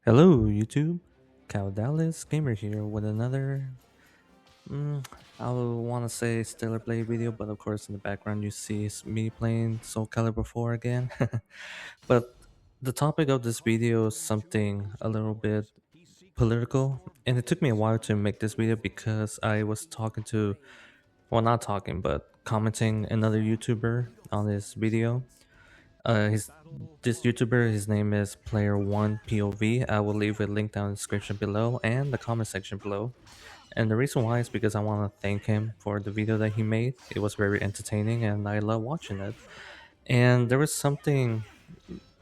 Hello, YouTube. Dallas Gamer here with another, mm, I want to say Stellar Blade video, but of course in the background you see me playing Soul Calibur 4 again. But the topic of this video is something a little bit political, and it took me a while to make this video because I was talking to, well, not talking, but commenting another YouTuber on this video. His This YouTuber, his name is Player1 POV. I will leave a link down in the description below and the comment section below. And the reason why is because I want to thank him for the video that he made. It was very entertaining and I love watching it. And there was something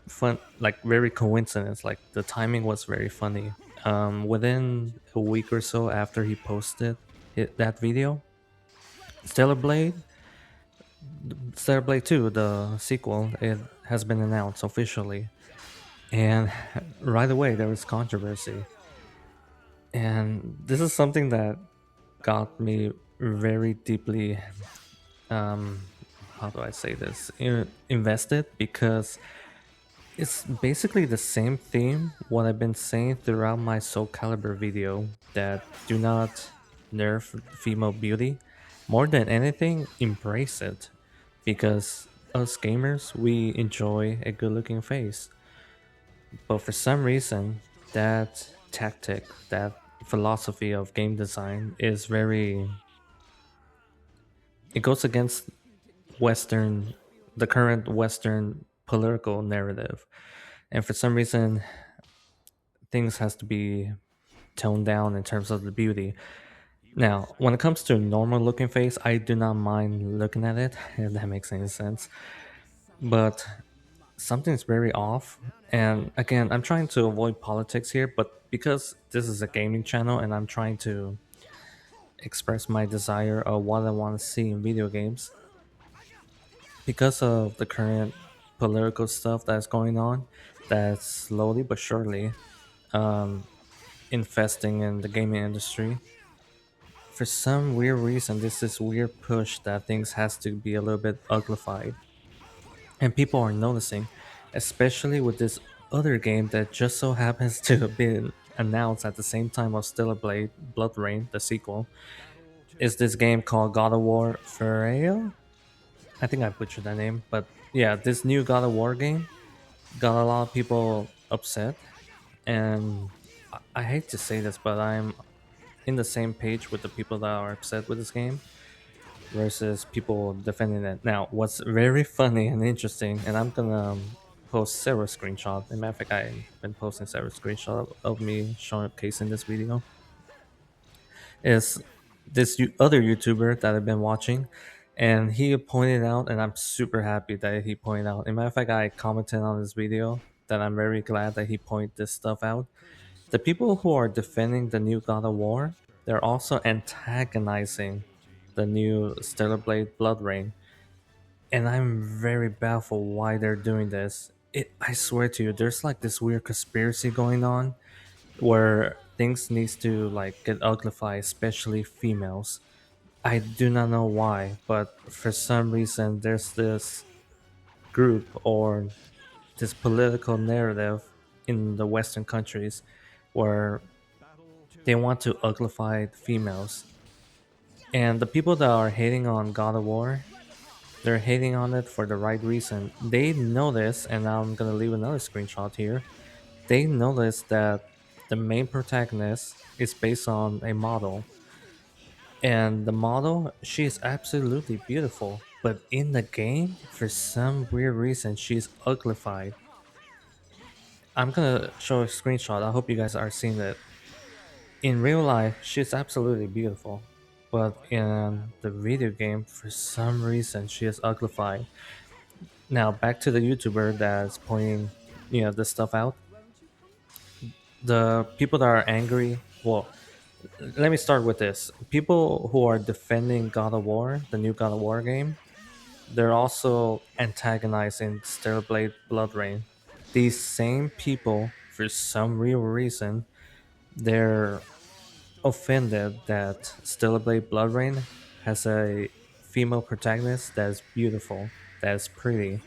fun, like very coincidence, like the timing was very funny. Within a week or so after he posted that video, Stellar Blade Stellar Blade 2, the sequel, it has been announced officially. And right away there was controversy. And this is something that got me very deeply, um, how do I say this, invested, because it's basically the same theme what I've been saying throughout my Soul Calibur video, that do not nerf female beauty. More than anything, embrace it, because us gamers, we enjoy a good looking face. But for some reason, that tactic, that philosophy of game design is very, it goes against Western, the current Western political narrative. And for some reason, things has to be toned down in terms of the beauty. Now, when it comes to normal looking face, I do not mind looking at it, if that makes any sense. But something's very off. And again, I'm trying to avoid politics here, but because this is a gaming channel and I'm trying to express my desire of what I want to see in video games, because of the current political stuff that's going on, that's slowly but surely um, infesting in the gaming industry. For some weird reason, there's this weird push that things has to be a little bit uglified, and people are noticing, especially with this other game that just so happens to have been announced at the same time of Stellar Blade Blood Rain, the sequel. Is this game called God of War Ferreira? I think I butchered that name, but yeah, this new God of War game got a lot of people upset, and I hate to say this, but I'm in the same page with the people that are upset with this game versus people defending it. Now, what's very funny and interesting, and I'm gonna post several screenshots. In matter of fact, I've been posting several screenshots of me showing case in this video. Is this other YouTuber that I've been watching, and he pointed out, and I'm super happy that he pointed out. In matter of fact, I commented on this video that I'm very glad that he pointed this stuff out. The people who are defending the new God of War, they're also antagonizing the new Stellar Blade Blood Rain, and I'm very baffled why they're doing this. I swear to you, there's like this weird conspiracy going on where things needs to like get uglified, especially females. I do not know why, but for some reason there's this group or this political narrative in the Western countries where they want to uglify females. And the people that are hating on God of War, they're hating on it for the right reason. They notice, and I'm gonna leave another screenshot here. They notice that the main protagonist is based on a model, and the model, she is absolutely beautiful. But in the game, for some weird reason, she's uglified. I'm gonna show a screenshot. I hope you guys are seeing it. In real life, she's absolutely beautiful, but in the video game, for some reason, she is uglified. Now back to the YouTuber that's pointing, this stuff out. The people that are angry. Well, let me start with this. People who are defending God of War, the new God of War game, they're also antagonizing Stellar Blade Blood Rain. These same people, for some real reason, they're offended that Stellar Blade Blood Rain has a female protagonist that is beautiful, that is pretty.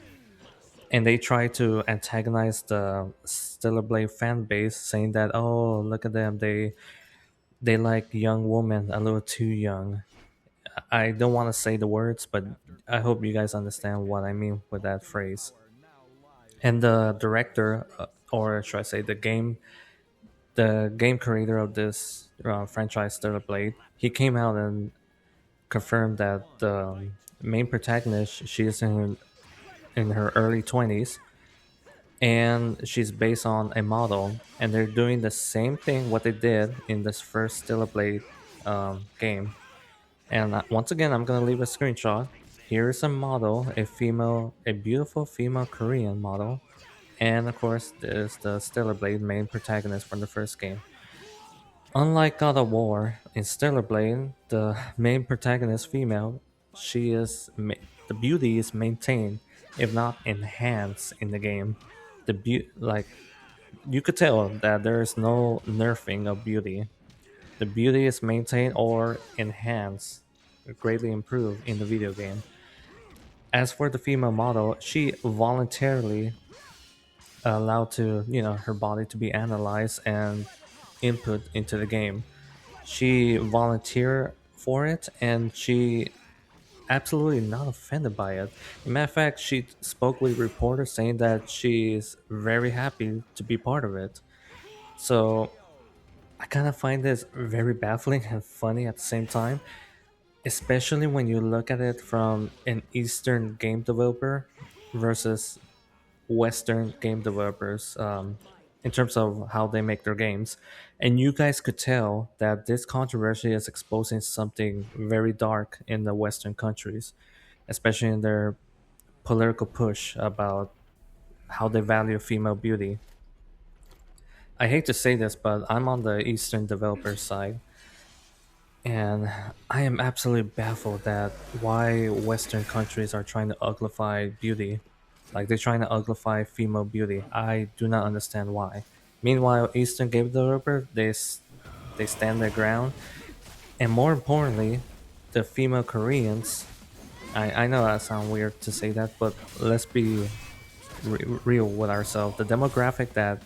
and they try to antagonize the Stellar Blade fan base, saying that, oh, look at them, they like young women a little too young. I don't want to say the words, but I hope you guys understand what I mean with that phrase. And the director, or should I say, the game creator of this franchise, Stellar Blade, he came out and confirmed that the main protagonist, she is in her early 20s, and she's based on a model, and they're doing the same thing what they did in this first Stellar Blade game. And once again, I'm gonna leave a screenshot. Here is a model, a beautiful female Korean model, and of course, there's the Stellar Blade main protagonist from the first game. Unlike God of War, in Stellar Blade, the main protagonist female, the beauty is maintained, if not enhanced, in the game. Like you could tell that there is no nerfing of beauty. The beauty is maintained or enhanced, greatly improved in the video game. As for the female model, she voluntarily allowed to, her body to be analyzed and input into the game. She volunteered for it, and she absolutely not offended by it. In matter of fact, she spoke with reporters saying that she is very happy to be part of it. So I kind of find this very baffling and funny at the same time, especially when you look at it from an Eastern game developer versus Western game developers, in terms of how they make their games. And you guys could tell that this controversy is exposing something very dark in the Western countries, especially in their political push about how they value female beauty. I hate to say this, but I'm on the Eastern developer side, and I am absolutely baffled that why Western countries are trying to uglify beauty. Like they're trying to uglify female beauty. I do not understand why. Meanwhile, Eastern game developer, they stand their ground, and more importantly, the female Koreans. I know that sounds weird to say that, but let's be real with ourselves. The demographic that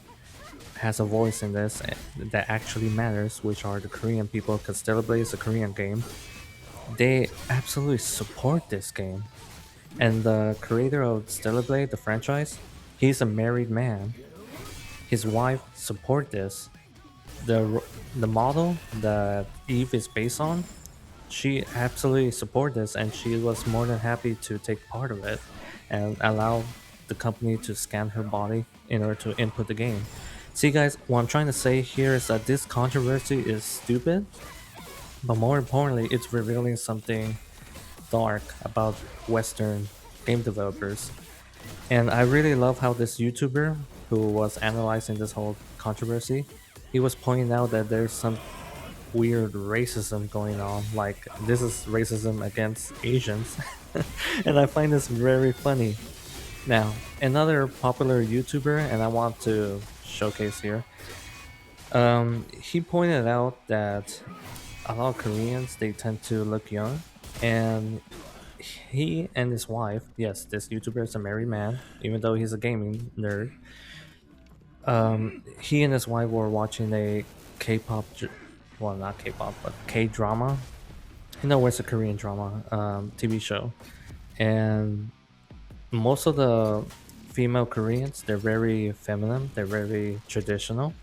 has a voice in this, that actually matters, which are the Korean people, because Stellar Blade is a Korean game. They absolutely support this game. And the creator of Stellar Blade, the franchise, he's a married man. His wife support this. The model that Eve is based on, she absolutely support this, and she was more than happy to take part of it and allow the company to scan her body in order to input the game. See, guys, what I'm trying to say here is that this controversy is stupid, but more importantly, it's revealing something dark about Western game developers. And I really love how this YouTuber who was analyzing this whole controversy, he was pointing out that there's some weird racism going on. Like this is racism against Asians, and I find this very funny. Now, another popular YouTuber, and I want to showcase here. He pointed out that a lot of Koreans, they tend to look young, and he and his wife, yes, this YouTuber is a married man, even though he's a gaming nerd. He and his wife were watching a K-pop, well, not K-pop, but K-drama. You know, it's a Korean drama TV show, and most of the female Koreans, they're very feminine, they're very traditional.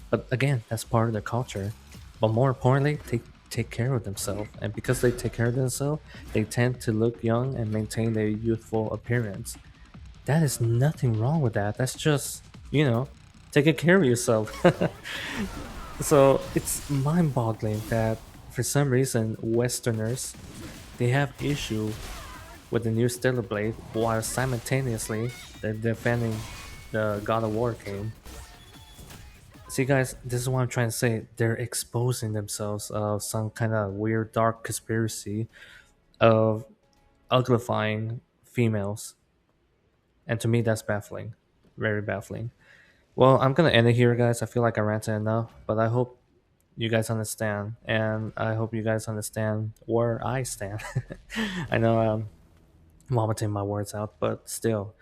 But again, that's part of their culture. But more importantly, they take care of themselves, and because they take care of themselves, they tend to look young and maintain their youthful appearance. That is nothing wrong with that. That's just, taking care of yourself. So it's mind-boggling that for some reason Westerners, they have issue with the new Stellar Blade while simultaneously they're defending the God of War game. See, guys, this is what I'm trying to say. They're exposing themselves of some kind of weird dark conspiracy of uglifying females, and to me that's baffling, very baffling. Well, I'm gonna end it here, guys. I feel like I ranted enough, but I hope you guys understand, and I hope you guys understand where I stand. I know I'm vomiting my words out, but still,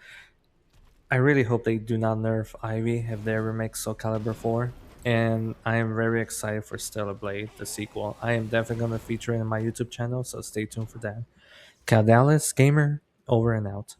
I really hope they do not nerf Ivy if they ever make Soul Calibur 4. And I am very excited for Stellar Blade, the sequel. I am definitely going to feature it in my YouTube channel, so stay tuned for that. Cal Dallas, Gamer, over and out.